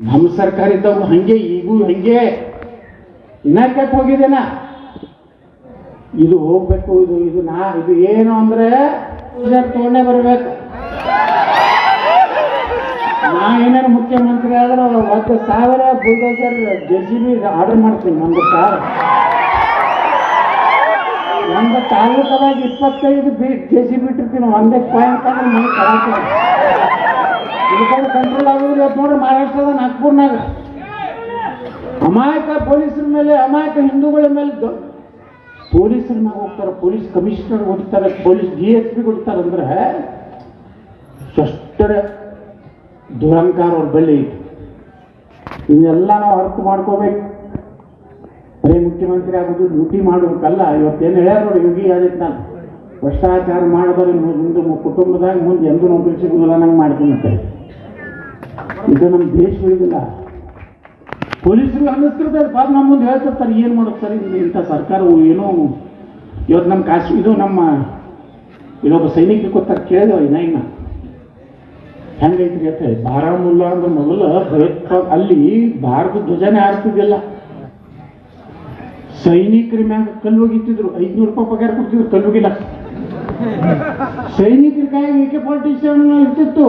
ನಮ್ಮ ಸರ್ಕಾರ ಇದ್ದವು ಹಂಗೆ ಈಗೂ ಹಂಗೆ ಇನ್ನಕ್ಕೆ ಹೋಗಿದ್ದೇನ ಇದು ಹೋಗ್ಬೇಕು. ಇದು ಏನು ಅಂದ್ರೆ ತಗೊಂಡೇ ಬರ್ಬೇಕು. ನಾ ಏನಾರು ಮುಖ್ಯಮಂತ್ರಿ ಆದ್ರೆ 1,000 ಬುಲ್ಡೋಸರ್ JCB ಆರ್ಡರ್ ಮಾಡ್ತೀನಿ. ಒಂದು ತಾಲೂಕದಾಗ 25 JCB ಇಟ್ಟಿರ್ತೀನಿ. ಒಂದೇ ಪಾಯಿಂಟ್ ಅಂದ್ರೆ ಮನೆ ಕಳಾಕ ಇದಕ್ಕಾಗಿ ಕಂಟ್ರೋಲ್ ಆಗೋದು. ಇವತ್ತು ನೋಡ್ರಿ ಮಹಾರಾಷ್ಟ್ರದ ನಾಗ್ಪುರ್ನಾಗ ಅಮಾಯಕ ಪೊಲೀಸರ ಮೇಲೆ, ಅಮಾಯಕ ಹಿಂದೂಗಳ ಮೇಲೆ ಪೊಲೀಸರ ಮ್ಯಾಗ ಹೋಗ್ತಾರೆ, ಪೊಲೀಸ್ ಕಮಿಷನರ್ ಹೊಡಿತಾರೆ, ಪೊಲೀಸ್ DSP ಹೊಡಿತಾರೆ. ಅಂದ್ರೆ ಸ್ಪಷ್ಟರ ದುರಂಕಾರ ಅವ್ರ ಬಳಿ ಐತಿ. ಇದನ್ನೆಲ್ಲ ನಾವು ಅರ್ಥ ಮಾಡ್ಕೋಬೇಕು. ಬರೀ ಮುಖ್ಯಮಂತ್ರಿ ಆಗೋದು ಡ್ಯೂಟಿ ಮಾಡಬೇಕಲ್ಲ. ಇವತ್ತೇನು ಹೇಳ್ಯಾರ ನೋಡಿ ಯೋಗಿ ಆದಿತ್ಯನಾಥ್, ಭ್ರಷ್ಟಾಚಾರ ಮಾಡಿದ್ರೆ ಮುಂದೆ ಕುಟುಂಬದಾಗ ಮುಂದೆ ಎಂದೂ ನೌಕರಿ ಸಿಗುದಿಲ್ಲ ನಂಗೆ ಮಾಡ್ತೀನಿ. ಇದು ನಮ್ಮ ದೇಶ ಉಳಿದಿಲ್ಲ. ಪೊಲೀಸರು ಅನ್ನಿಸ್ತಿರ್ತಾರೆ ಪಾಪ ನಮ್ಮ ಮುಂದೆ ಹೇಳ್ತಿರ್ತಾರೆ ಏನು ಮಾಡೋದು ಸರ್ ಇಂಥ ಸರ್ಕಾರವು ಏನೋ. ಇವತ್ತು ನಮ್ಮ ಇದು ನಮ್ಮ ಇಲ್ಲೊಬ್ಬ ಸೈನಿಕರಿಗೆ ಗೊತ್ತಾಗ ಕೇಳಿದವ ಇನ್ನ ಹೆಂಗೈತ್ರಿ ಅಂತ. ಬಾರಾಮುಲ್ಲಾ ಅಂದ್ರೆ ಮೊದಲು ಅಲ್ಲಿ ಭಾರತ ಧ್ವಜನೇ ಆಡ್ತಿದ್ದಿಲ್ಲ. ಸೈನಿಕರ ಮ್ಯಾಗ ಕಲ್ಲು ಹೋಗಿತ್ತಿದ್ರು. 500 ರೂಪಾಯಿ ಪಗಾರ ಕೊಡ್ತಿದ್ರು ಕಲ್ಲು ಹೋಗಿಲ್ಲ. ಸೈನಿಕರ ಕಾಯಿಗೆ AK-47 ಇರ್ತಿತ್ತು.